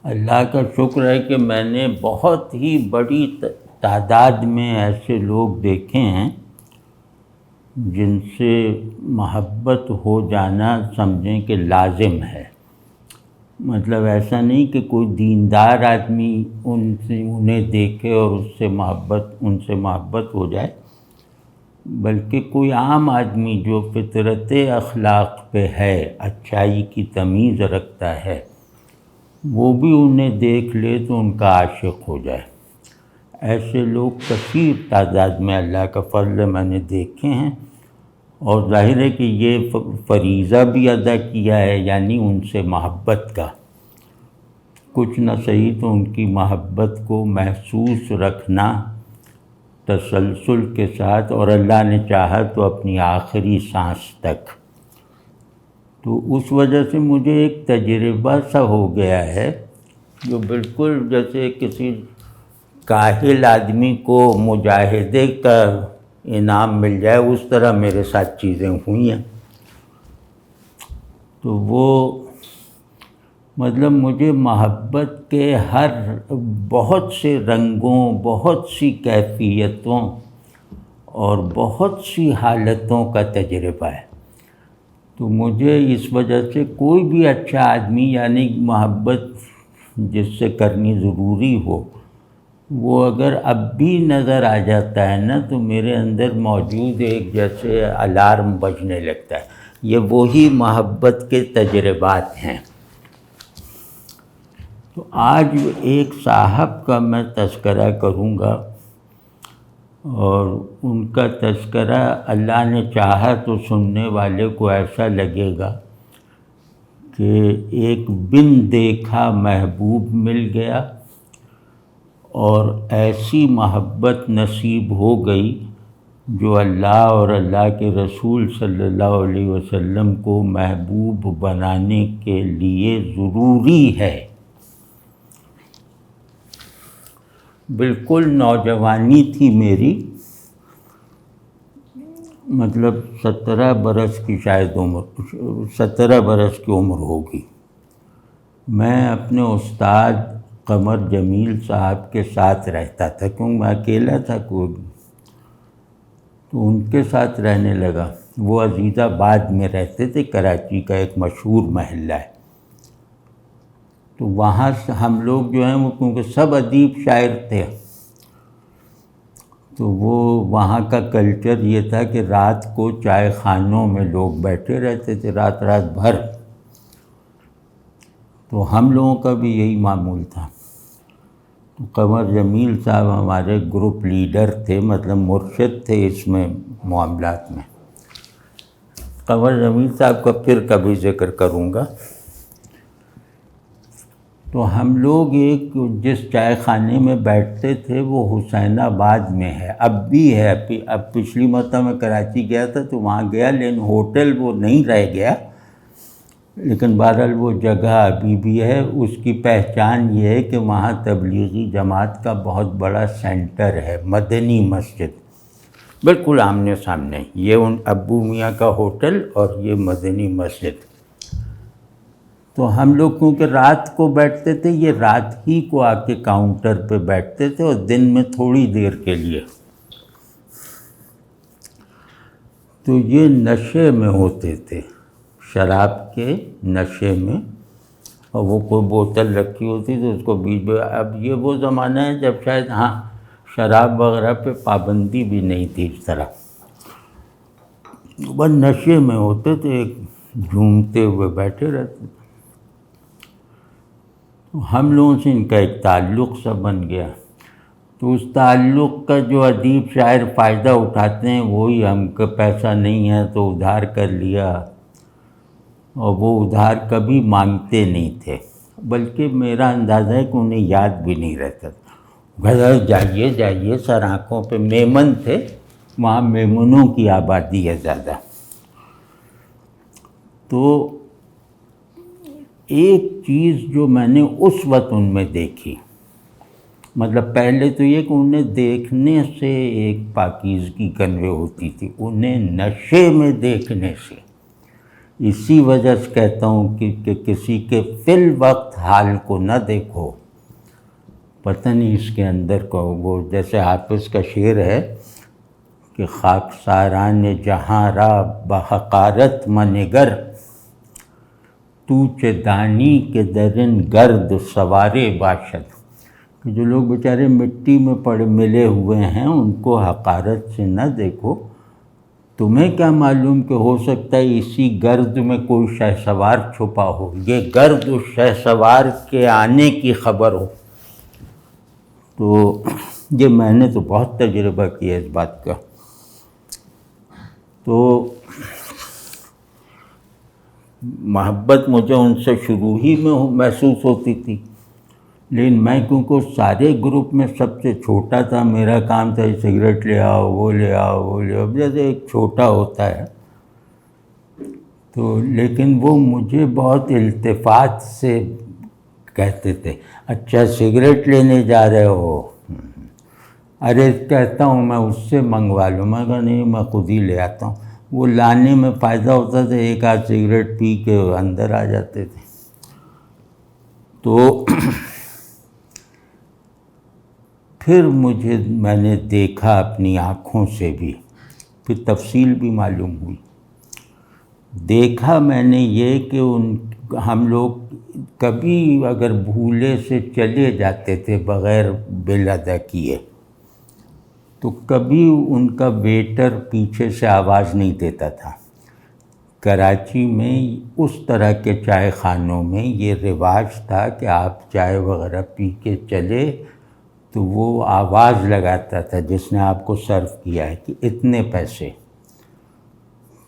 اللہ کا شکر ہے کہ میں نے بہت ہی بڑی تعداد میں ایسے لوگ دیکھے ہیں جن سے محبت ہو جانا سمجھیں کہ لازم ہے۔ مطلب ایسا نہیں کہ کوئی دیندار آدمی انہیں دیکھے اور ان سے محبت ہو جائے، بلکہ کوئی عام آدمی جو فطرت اخلاق پہ ہے، اچھائی کی تمیز رکھتا ہے، وہ بھی انہیں دیکھ لے تو ان کا عاشق ہو جائے۔ ایسے لوگ کثیر تعداد میں اللہ کا فضل میں نے دیکھے ہیں، اور ظاہر ہے کہ یہ فریضہ بھی ادا کیا ہے، یعنی ان سے محبت کا، کچھ نہ صحیح تو ان کی محبت کو محسوس رکھنا تسلسل کے ساتھ، اور اللہ نے چاہا تو اپنی آخری سانس تک۔ تو اس وجہ سے مجھے ایک تجربہ سا ہو گیا ہے، جو بالکل جیسے کسی کاہل آدمی کو مجاہدے کا انعام مل جائے، اس طرح میرے ساتھ چیزیں ہوئی ہیں۔ تو وہ مطلب مجھے محبت کے ہر بہت سے رنگوں، بہت سی کیفیتوں اور بہت سی حالتوں کا تجربہ ہے۔ تو مجھے اس وجہ سے کوئی بھی اچھا آدمی، یعنی محبت جس سے کرنی ضروری ہو، وہ اگر اب بھی نظر آ جاتا ہے نا، تو میرے اندر موجود ایک جیسے الارم بجنے لگتا ہے۔ یہ وہی محبت کے تجربات ہیں۔ تو آج ایک صاحب کا میں تذکرہ کروں گا، اور ان کا تذکرہ اللہ نے چاہا تو سننے والے کو ایسا لگے گا کہ ایک بن دیکھا محبوب مل گیا، اور ایسی محبت نصیب ہو گئی جو اللہ اور اللہ کے رسول صلی اللہ علیہ وسلم کو محبوب بنانے کے لیے ضروری ہے۔ بالکل نوجوانی تھی میری، مطلب 17 برس کی شاید عمر، 17 برس کی عمر ہوگی۔ میں اپنے استاد قمر جمیل صاحب کے ساتھ رہتا تھا، کیونکہ میں اکیلا تھا کوئی، تو ان کے ساتھ رہنے لگا۔ وہ عزیز آباد میں رہتے تھے، کراچی کا ایک مشہور محلہ ہے۔ تو وہاں سے ہم لوگ جو ہیں وہ کیونکہ سب ادیب شاعر تھے، تو وہ وہاں کا کلچر یہ تھا کہ رات کو چائے خانوں میں لوگ بیٹھے رہتے تھے رات بھر۔ تو ہم لوگوں کا بھی یہی معمول تھا۔ تو قمر جمیل صاحب ہمارے گروپ لیڈر تھے، مطلب مرشد تھے اس میں معاملات میں۔ قمر جمیل صاحب کا پھر کبھی ذکر کروں گا۔ تو ہم لوگ ایک جس چائے خانے میں بیٹھتے تھے وہ حسین آباد میں ہے، اب بھی ہے۔ اب پچھلی مرتبہ میں کراچی گیا تھا تو وہاں گیا، لیکن ہوٹل وہ نہیں رہ گیا، لیکن بہرحال وہ جگہ ابھی بھی ہے۔ اس کی پہچان یہ ہے کہ وہاں تبلیغی جماعت کا بہت بڑا سینٹر ہے، مدنی مسجد، بالکل آمنے سامنے۔ یہ ان ابو میاں کا ہوٹل اور یہ مدنی مسجد۔ تو ہم لوگ کیونکہ رات کو بیٹھتے تھے، یہ رات ہی کو آ کے کاؤنٹر پہ بیٹھتے تھے، اور دن میں تھوڑی دیر کے لیے۔ تو یہ نشے میں ہوتے تھے، شراب کے نشے میں، اور وہ کوئی بوتل رکھی ہوتی تو اس کو بیچ میں۔ اب یہ وہ زمانہ ہے جب شاید شراب وغیرہ پہ پابندی بھی نہیں تھی اس طرح، بس نشے میں ہوتے تھے، جھومتے ہوئے بیٹھے رہتے تھے۔ تو ہم لوگوں سے ان کا ایک تعلق سا بن گیا۔ تو اس تعلق کا جو ادیب شاعر فائدہ اٹھاتے ہیں، وہی ہم کا پیسہ نہیں ہے تو ادھار کر لیا، اور وہ ادھار کبھی مانگتے نہیں تھے، بلکہ میرا اندازہ ہے کہ انہیں یاد بھی نہیں رہتا تھا۔ گھر جائیے جائیے، سر آنکھوں پہ میمن تھے، وہاں میمنوں کی آبادی ہے زیادہ۔ تو ایک چیز جو میں نے اس وقت ان میں دیکھی، مطلب پہلے تو یہ کہ انہیں دیکھنے سے ایک پاکیزگی کنوے ہوتی تھی، انہیں نشے میں دیکھنے سے اسی وجہ سے کہتا ہوں کہ کسی کے فی الوقت حال کو نہ دیکھو، پتہ نہیں اس کے اندر کو، وہ جیسے حافظ کا شعر ہے کہ خاکساران جہاں را بحقارت منگر، تو چے دانی کے درن گرد سوارے باشد، کہ جو لوگ بیچارے مٹی میں پڑے ملے ہوئے ہیں ان کو حقارت سے نہ دیکھو، تمہیں کیا معلوم کہ ہو سکتا ہے اسی گرد میں کوئی شہسوار چھپا ہو، یہ گرد اس شہسوار کے آنے کی خبر ہو۔ تو یہ میں نے تو بہت تجربہ کیا اس بات کا۔ تو محبت مجھے ان سے شروع ہی میں محسوس ہوتی تھی، لیکن میں کیونکہ سارے گروپ میں سب سے چھوٹا تھا، میرا کام تھا سگریٹ لے آؤ، وہ لے آؤ، وہ لے آؤ، جیسے ایک چھوٹا ہوتا ہے تو، لیکن وہ مجھے بہت التفات سے کہتے تھے، اچھا سگریٹ لینے جا رہے ہو؟ ارے کہتا ہوں میں اس سے منگوا لوں، میں کہا نہیں میں خود ہی لے آتا ہوں۔ وہ لانے میں فائدہ ہوتا تھا، ایک آدھ سگریٹ پی کے اندر آ جاتے تھے۔ تو پھر میں نے دیکھا اپنی آنکھوں سے بھی، پھر تفصیل بھی معلوم ہوئی، دیکھا میں نے یہ کہ ہم لوگ کبھی اگر بھولے سے چلے جاتے تھے بغیر بل ادا کیے تو کبھی ان کا ویٹر پیچھے سے آواز نہیں دیتا تھا۔ کراچی میں اس طرح کے چائے خانوں میں یہ رواج تھا کہ آپ چائے وغیرہ پی کے چلے تو وہ آواز لگاتا تھا جس نے آپ کو سرو کیا ہے کہ اتنے پیسے،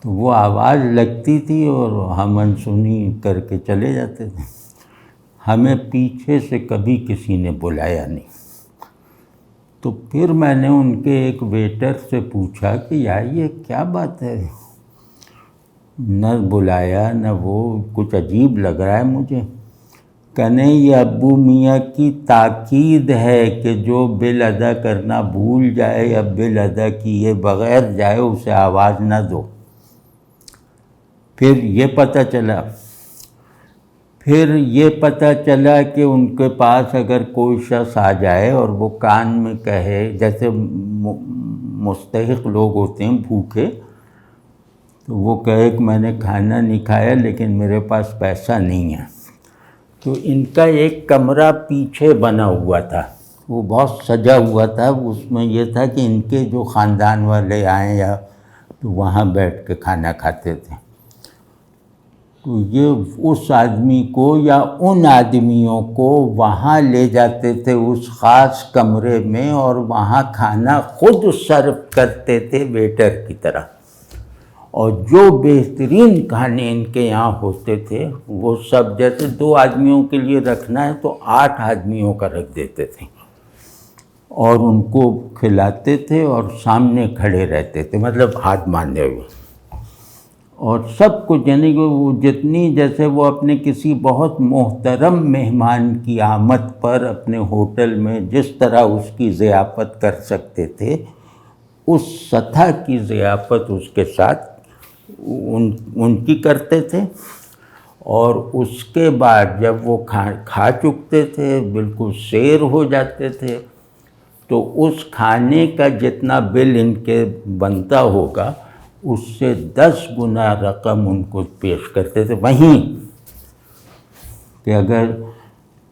تو وہ آواز لگتی تھی اور ہم انسنی کر کے چلے جاتے تھے، ہمیں پیچھے سے کبھی کسی نے بلایا نہیں۔ تو پھر میں نے ان کے ایک ویٹر سے پوچھا کہ یار یہ کیا بات ہے، نہ بلایا نہ وہ، کچھ عجیب لگ رہا ہے مجھے۔ کہ نہیں یہ ابو میاں کی تاکید ہے کہ جو بل ادا کرنا بھول جائے یا بل ادا کیے بغیر جائے اسے آواز نہ دو۔ پھر یہ پتہ چلا کہ ان کے پاس اگر کوئی شخص آ جائے اور وہ کان میں کہے، جیسے مستحق لوگ ہوتے ہیں بھوکے، تو وہ کہے کہ میں نے کھانا نہیں کھایا لیکن میرے پاس پیسہ نہیں ہے، تو ان کا ایک کمرہ پیچھے بنا ہوا تھا، وہ بہت سجا ہوا تھا، اس میں یہ تھا کہ ان کے جو خاندان والے آئیں یا تو وہاں بیٹھ کے کھانا کھاتے تھے۔ تو یہ اس آدمی کو یا ان آدمیوں کو وہاں لے جاتے تھے اس خاص کمرے میں، اور وہاں کھانا خود سرو کرتے تھے ویٹر کی طرح، اور جو بہترین کھانے ان کے یہاں ہوتے تھے وہ سب، جیسے 2 آدمیوں کے لیے رکھنا ہے تو 8 آدمیوں کا رکھ دیتے تھے اور ان کو کھلاتے تھے اور سامنے کھڑے رہتے تھے، مطلب ہاتھ باندھے ہوئے، اور سب کچھ، یعنی کہ وہ جتنی، جیسے وہ اپنے کسی بہت محترم مہمان کی آمد پر اپنے ہوٹل میں جس طرح اس کی ضیافت کر سکتے تھے، اس سطح کی ضیافت اس کے ساتھ ان کی کرتے تھے۔ اور اس کے بعد جب وہ کھا چکتے تھے، بالکل سیر ہو جاتے تھے، تو اس کھانے کا جتنا بل ان کے بنتا ہوگا اس سے 10 گنا رقم ان کو پیش کرتے تھے وہیں، کہ اگر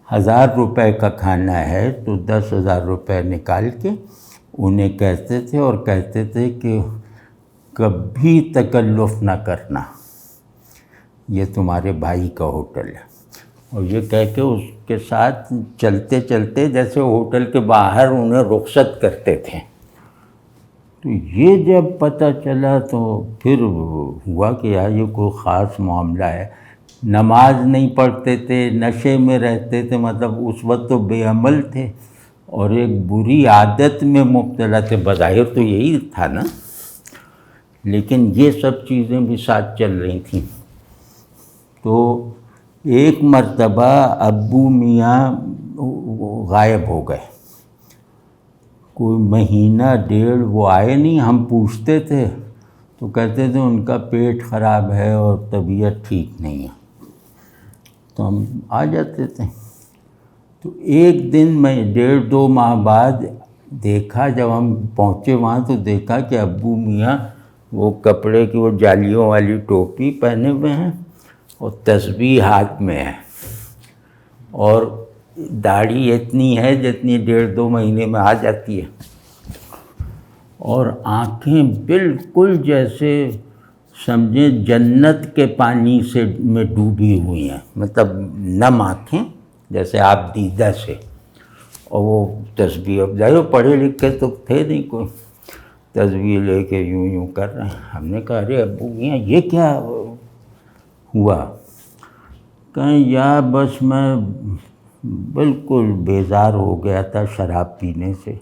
1000 روپے کا کھانا ہے تو 10,000 روپے نکال کے انہیں کہتے تھے، اور کہتے تھے کہ کبھی تکلف نہ کرنا، یہ تمہارے بھائی کا ہوٹل ہے، اور یہ کہہ کے اس کے ساتھ چلتے چلتے جیسے ہوٹل کے باہر انہیں رخصت کرتے تھے۔ تو یہ جب پتہ چلا تو پھر ہوا کہ یار یہ کوئی خاص معاملہ ہے، نماز نہیں پڑھتے تھے، نشے میں رہتے تھے، مطلب اس وقت تو بے عمل تھے اور ایک بری عادت میں مبتلا تھے، بظاہر تو یہی تھا نا، لیکن یہ سب چیزیں بھی ساتھ چل رہی تھیں۔ تو ایک مرتبہ ابو میاں غائب ہو گئے، کوئی 1.5 مہینہ وہ آئے نہیں، ہم پوچھتے تھے تو کہتے تھے ان کا پیٹ خراب ہے اور طبیعت ٹھیک نہیں ہے، تو ہم آ جاتے تھے۔ تو ایک دن میں 1.5-2 ماہ بعد دیکھا، جب ہم پہنچے وہاں تو دیکھا کہ ابو میاں وہ کپڑے کی وہ جالیوں والی ٹوپی پہنے ہوئے ہیں اور تسبیح ہاتھ میں ہے، اور داڑھی اتنی ہے جتنی 1.5-2 مہینے میں آ جاتی ہے، اور آنکھیں بالکل جیسے سمجھیں جنت کے پانی سے میں ڈوبی ہوئی ہیں، مطلب نم آنکھیں جیسے آپ دیدہ سے، اور وہ تسبیح، اب ظاہر پڑھے لکھے تو تھے نہیں، کوئی تسبیح لے کے یوں یوں کر رہے ہیں۔ ہم نے کہا ارے ابو میاں یہ کیا ہوا؟ کہیں یا بس میں بالکل بیزار ہو گیا تھا شراب پینے سے،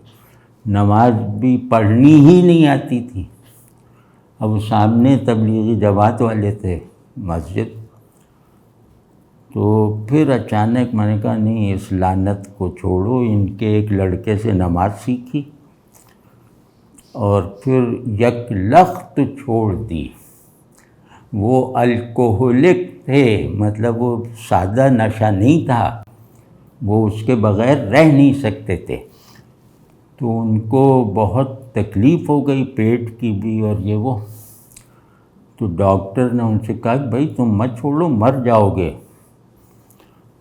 نماز بھی پڑھنی ہی نہیں آتی تھی۔ اب سامنے تبلیغی جماعت والے تھے مسجد، تو پھر اچانک میں نے کہا نہیں اس لعنت کو چھوڑو، ان کے ایک لڑکے سے نماز سیکھی اور پھر یک لخت چھوڑ دی۔ وہ الکوہولک تھے، مطلب وہ سادہ نشہ نہیں تھا، وہ اس کے بغیر رہ نہیں سکتے تھے، تو ان کو بہت تکلیف ہو گئی پیٹ کی بھی اور یہ وہ، تو ڈاکٹر نے ان سے کہا کہ بھائی تم مت چھوڑو، مر جاؤ گے۔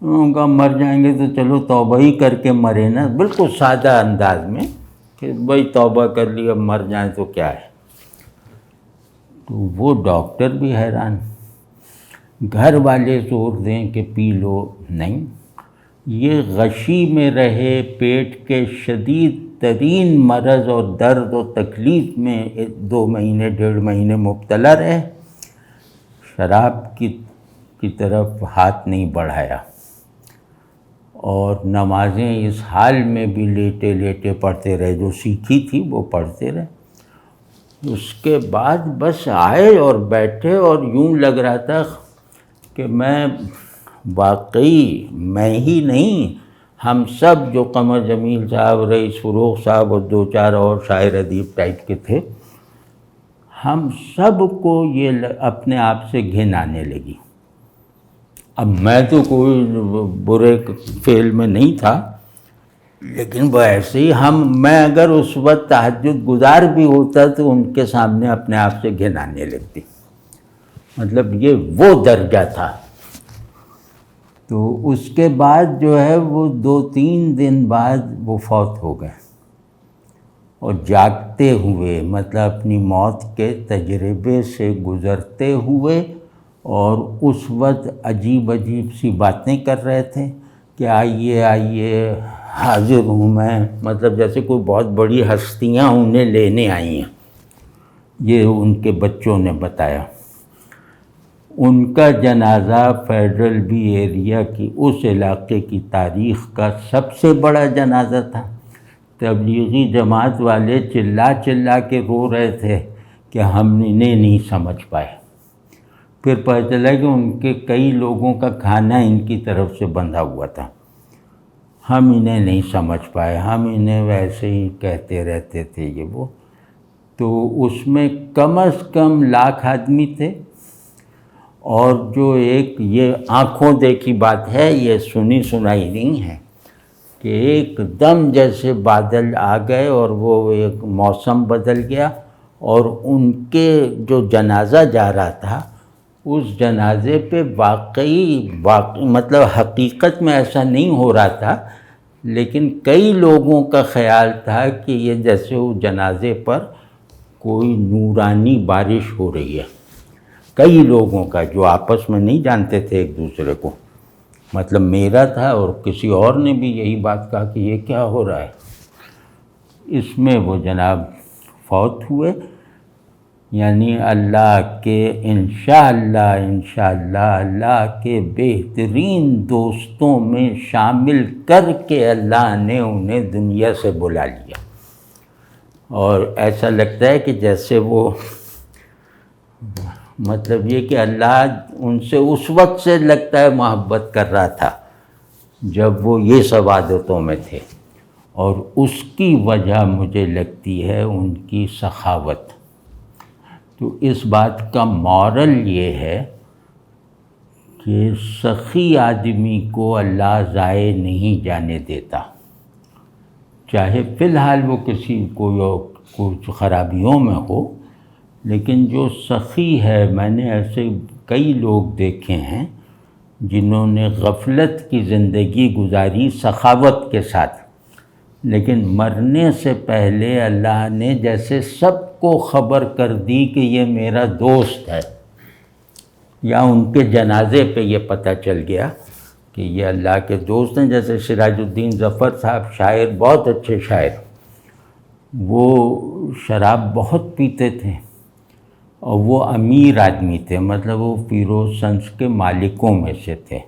انہوں نے کہا مر جائیں گے تو چلو توبہ ہی کر کے مرے نا، بالکل سادہ انداز میں کہ بھائی توبہ کر لی اب مر جائیں تو کیا ہے۔ تو وہ ڈاکٹر بھی حیران، گھر والے زور دیں کہ پی لو، نہیں، یہ غشی میں رہے، پیٹ کے شدید ترین مرض اور درد و تکلیف میں 2 مہینے 1.5 مہینے مبتلا رہے، شراب کی طرف ہاتھ نہیں بڑھایا، اور نمازیں اس حال میں بھی لیٹے لیٹے پڑھتے رہے، جو سیکھی تھی وہ پڑھتے رہے۔ اس کے بعد بس آئے اور بیٹھے، اور یوں لگ رہا تھا کہ میں واقعی میں ہی نہیں، ہم سب جو قمر جمیل صاحب، رئیس فروغ صاحب اور 2-4 اور شاعر ادیب ٹائپ کے تھے، ہم سب کو یہ اپنے آپ سے گھن آنے لگی۔ اب میں تو کوئی برے فعل میں نہیں تھا، لیکن وہ ایسے ہی میں اگر اس وقت تہجد گزار بھی ہوتا تو ان کے سامنے اپنے آپ سے گھن آنے لگتی، مطلب یہ وہ درجہ تھا۔ تو اس کے بعد جو ہے وہ 2-3 دن بعد وہ فوت ہو گئے، اور جاگتے ہوئے، مطلب اپنی موت کے تجربے سے گزرتے ہوئے، اور اس وقت عجیب عجیب سی باتیں کر رہے تھے کہ آئیے آئیے حاضر ہوں میں، مطلب جیسے کوئی بہت بڑی ہستیاں انہیں لینے آئی ہیں، یہ ان کے بچوں نے بتایا۔ ان کا جنازہ فیڈرل بی ایریا کی اس علاقے کی تاریخ کا سب سے بڑا جنازہ تھا۔ تبلیغی جماعت والے چلا چلا کے رو رہے تھے کہ ہم انہیں نہیں سمجھ پائے۔ پھر پتہ چلا کہ ان کے کئی لوگوں کا کھانا ان کی طرف سے بندھا ہوا تھا، ہم انہیں نہیں سمجھ پائے، ہم انہیں ویسے ہی کہتے رہتے تھے یہ وہ۔ تو اس میں کم از کم 1,00,000 آدمی تھے، اور جو ایک یہ آنکھوں دیکھی بات ہے، یہ سنی سنائی نہیں ہے، کہ ایک دم جیسے بادل آ گئے اور وہ ایک موسم بدل گیا، اور ان کے جو جنازہ جا رہا تھا اس جنازے پہ واقعی مطلب حقیقت میں ایسا نہیں ہو رہا تھا، لیکن کئی لوگوں کا خیال تھا کہ یہ جیسے وہ جنازے پر کوئی نورانی بارش ہو رہی ہے، کئی لوگوں کا، جو آپس میں نہیں جانتے تھے ایک دوسرے کو، مطلب میرا تھا اور کسی اور نے بھی یہی بات کہا کہ یہ کیا ہو رہا ہے۔ اس میں وہ جناب فوت ہوئے، یعنی اللہ کے انشاءاللہ اللہ کے بہترین دوستوں میں شامل کر کے اللہ نے انہیں دنیا سے بلا لیا، اور ایسا لگتا ہے کہ جیسے وہ مطلب یہ کہ اللہ ان سے اس وقت سے لگتا ہے محبت کر رہا تھا جب وہ یہ سب عادتوں میں تھے، اور اس کی وجہ مجھے لگتی ہے ان کی سخاوت، تو اس بات کا مورل یہ ہے کہ سخی آدمی کو اللہ ضائع نہیں جانے دیتا، چاہے فی الحال وہ کسی کو کچھ خرابیوں میں ہو، لیکن جو سخی ہے، میں نے ایسے کئی لوگ دیکھے ہیں جنہوں نے غفلت کی زندگی گزاری سخاوت کے ساتھ، لیکن مرنے سے پہلے اللہ نے جیسے سب کو خبر کر دی کہ یہ میرا دوست ہے، یا ان کے جنازے پہ یہ پتہ چل گیا کہ یہ اللہ کے دوست ہیں. جیسے سراج الدین ظفر صاحب شاعر، بہت اچھے شاعر، وہ شراب بہت پیتے تھے اور وہ امیر آدمی تھے، مطلب وہ فیروز کے مالکوں میں سے تھے.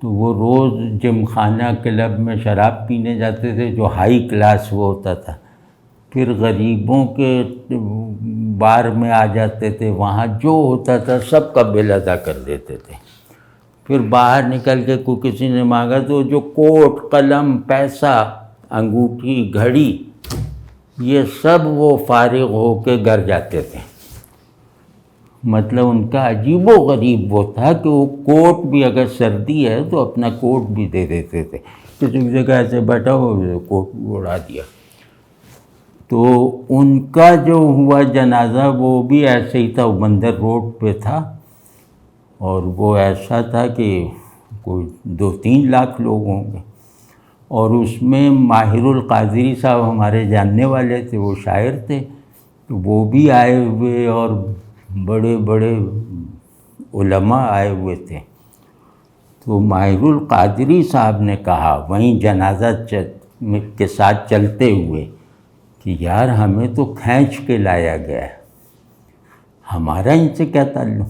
تو وہ روز جم خانہ کلب میں شراب پینے جاتے تھے، جو ہائی کلاس وہ ہوتا تھا. پھر غریبوں کے بار میں آ جاتے تھے، وہاں جو ہوتا تھا سب کا بل ادا کر دیتے تھے. پھر باہر نکل کے کوئی کسی نے مانگا تو جو کوٹ، قلم، پیسہ، انگوٹھی، گھڑی، یہ سب وہ فارغ ہو کے گھر جاتے تھے. مطلب ان کا عجیب و غریب وہ تھا کہ وہ کوٹ بھی اگر سردی ہے تو اپنا کوٹ بھی دے دیتے تھے. کسی جگہ ایسے بیٹھا ہو کوٹ اڑا دیا. تو ان کا جو ہوا جنازہ وہ بھی ایسے ہی تھا، وہ بندر روڈ پہ تھا، اور وہ ایسا تھا کہ کوئی 2-3 لاکھ لوگ ہوں گے. اور اس میں ماہر القادری صاحب ہمارے جاننے والے تھے، وہ شاعر تھے، تو وہ بھی آئے ہوئے اور بڑے بڑے علماء آئے ہوئے تھے. تو ماہر القادری صاحب نے کہا وہیں جنازہ کے ساتھ چلتے ہوئے کہ یار ہمیں تو کھینچ کے لایا گیا ہے، ہمارا ان سے کیا تعلق.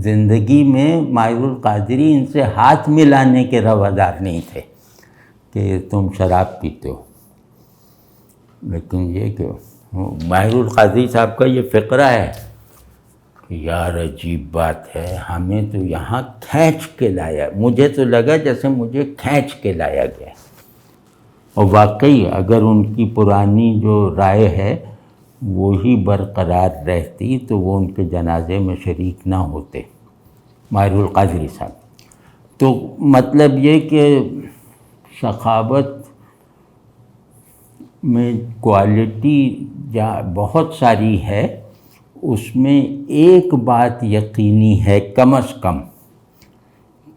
زندگی میں ماہر القادری ان سے ہاتھ ملانے کے روادار نہیں تھے کہ تم شراب پیتے ہو. لیکن یہ کہ ماہر القادری صاحب کا یہ فقرہ ہے کہ یار عجیب بات ہے، ہمیں تو یہاں کھینچ کے لایا. مجھے تو لگا جیسے مجھے کھینچ کے لایا گیا. اور واقعی اگر ان کی پرانی جو رائے ہے وہی برقرار رہتی تو وہ ان کے جنازے میں شریک نہ ہوتے، ماہر القادری صاحب. تو مطلب یہ کہ سخاوت میں کوالٹی بہت ساری ہے، اس میں ایک بات یقینی ہے کم از کم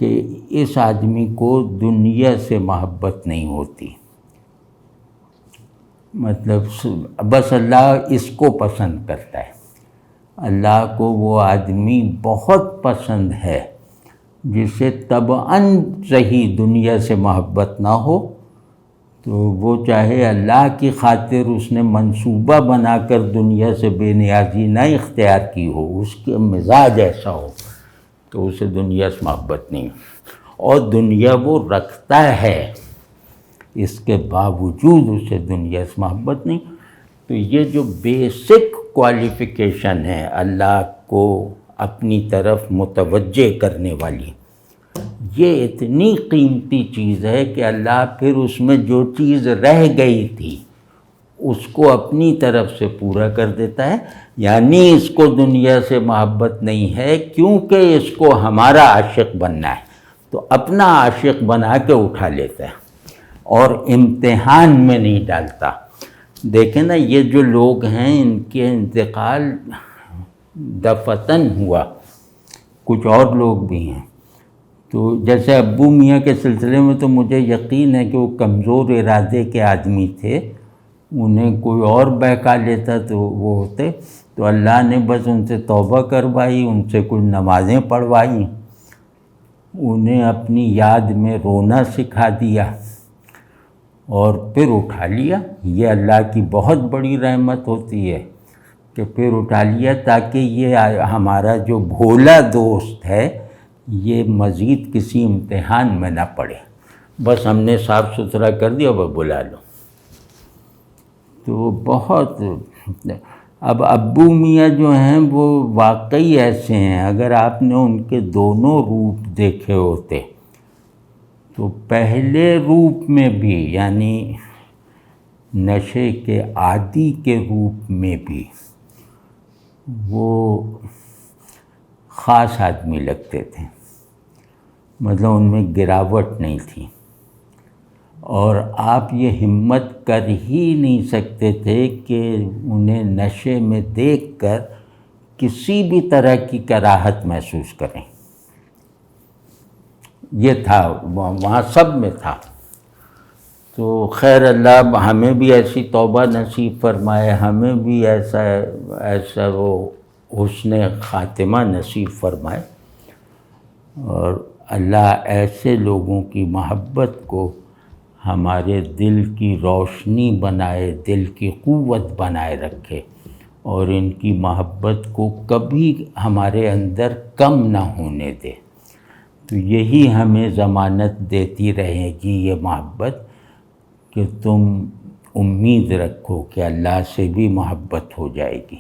کہ اس آدمی کو دنیا سے محبت نہیں ہوتی. مطلب بس اللہ اس کو پسند کرتا ہے. اللہ کو وہ آدمی بہت پسند ہے جسے طبعاً صحیح دنیا سے محبت نہ ہو، تو وہ چاہے اللہ کی خاطر اس نے منصوبہ بنا کر دنیا سے بے نیازی نہ اختیار کی ہو، اس کے مزاج ایسا ہو تو اسے دنیا سے محبت نہیں. اور دنیا وہ رکھتا ہے، اس کے باوجود اسے دنیا سے محبت نہیں. تو یہ جو بیسک کوالیفیکیشن ہے اللہ کو اپنی طرف متوجہ کرنے والی، یہ اتنی قیمتی چیز ہے کہ اللہ پھر اس میں جو چیز رہ گئی تھی اس کو اپنی طرف سے پورا کر دیتا ہے. یعنی اس کو دنیا سے محبت نہیں ہے کیونکہ اس کو ہمارا عاشق بننا ہے، تو اپنا عاشق بنا کے اٹھا لیتا ہے اور امتحان میں نہیں ڈالتا. دیکھیں نا یہ جو لوگ ہیں ان کے انتقال دفتن ہوا، کچھ اور لوگ بھی ہیں. تو جیسے ابو میاں کے سلسلے میں تو مجھے یقین ہے کہ وہ کمزور ارادے کے آدمی تھے، انہیں کوئی اور بہکا لیتا تو وہ ہوتے. تو اللہ نے بس ان سے توبہ کروائی، ان سے کچھ نمازیں پڑھوائیں، انہیں اپنی یاد میں رونا سکھا دیا اور پھر اٹھا لیا. یہ اللہ کی بہت بڑی رحمت ہوتی ہے کہ پھر اٹھا لیا تاکہ یہ ہمارا جو بھولا دوست ہے یہ مزید کسی امتحان میں نہ پڑے. بس ہم نے صاف ستھرا کر دیا، وہ بلا لو. تو بہت اب ابو میاں جو ہیں وہ واقعی ایسے ہیں، اگر آپ نے ان کے دونوں روپ دیکھے ہوتے تو پہلے روپ میں بھی یعنی نشے کے عادی کے روپ میں بھی وہ خاص آدمی لگتے تھے، مطلب ان میں گراوٹ نہیں تھی، اور آپ یہ ہمت کر ہی نہیں سکتے تھے کہ انہیں نشے میں دیکھ کر کسی بھی طرح کی کراہت محسوس کریں۔ یہ تھا وہاں سب میں تھا۔ تو خیر اللہ ہمیں بھی ایسی توبہ نصیب فرمائے، ہمیں بھی ایسا وہ حسن خاتمہ نصیب فرمائے، اور اللہ ایسے لوگوں کی محبت کو ہمارے دل کی روشنی بنائے، دل کی قوت بنائے رکھے، اور ان کی محبت کو کبھی ہمارے اندر کم نہ ہونے دے۔ تو یہی ہمیں ضمانت دیتی رہے گی یہ محبت کہ تم امید رکھو کہ اللہ سے بھی محبت ہو جائے گی۔